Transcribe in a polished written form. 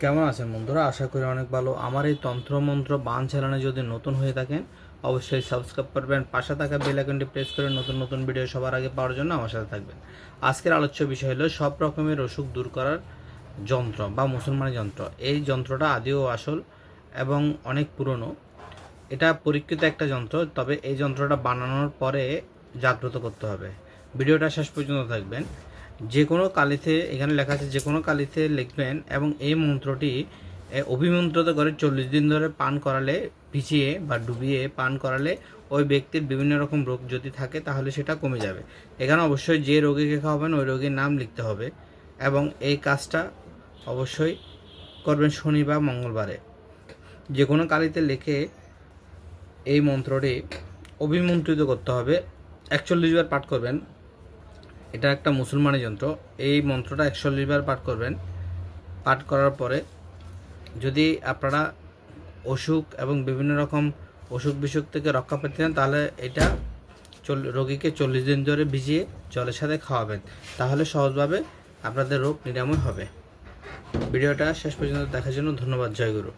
কেমন আছেন বন্ধুরা? আশা করি অনেক ভালো। আমার এই তন্ত্রমন্ত্র বান চ্যানেলে যদি নতুন হয়ে থাকেন অবশ্যই সাবস্ক্রাইব করবেন, পাশে থাকা বেল আইকনটি প্রেস করে নতুন নতুন ভিডিও সবার আগে পাওয়ার জন্য আমার সাথে থাকবেন। আজকের আলোচ্য বিষয় হলো সব রকমের অসুখ দূর করার যন্ত্র বা মুসলমানি যন্ত্র। এই যন্ত্রটা আদি ও আসল এবং অনেক পুরনো। এটা পরীক্ষিত একটা যন্ত্র, তবে এই যন্ত্রটা বানানোর পরে জাগ্রত করতে হবে। ভিডিওটা শেষ পর্যন্ত থাকবেন। যে কোনো কালিতে, এখানে লেখা আছে যে কোনো কালিতে লিখবেন এবং এই মন্ত্রটি অভিমন্ত্রিত করে 40 দিন ধরে পান করালে, ভিজিয়ে বা ডুবিয়ে পান করালে ওই ব্যক্তির বিভিন্ন রকম রোগ যদি থাকে তাহলে সেটা কমে যাবে। এখানে অবশ্যই যে রোগীকে খাওয়াবেন ওই রোগীর নাম লিখতে হবে এবং এই কাজটা অবশ্যই করবেন শনি বা মঙ্গলবারে। যে কোনো কালিতে লিখে এই মন্ত্রটি অভিমন্ত্রিত করতে হবে। 41 বার পাঠ করবেন। এটা একটা মুসলমানি যন্ত্র। এই মন্ত্রটা 41 বার পাঠ করবেন। পাঠ করার পরে যদি আপনারা অসুখ এবং বিভিন্ন রকম অসুখ বিসুখ থেকে রক্ষা পেতে চান তাহলে এটা রোগীকে 40 দিন ধরে ভিজিয়ে জলের সাথে খাওয়াবেন, তাহলে সহজভাবে আপনাদের রোগ নিরাময় হবে। ভিডিওটা শেষ পর্যন্ত দেখার জন্য ধন্যবাদ। জয় গুরু।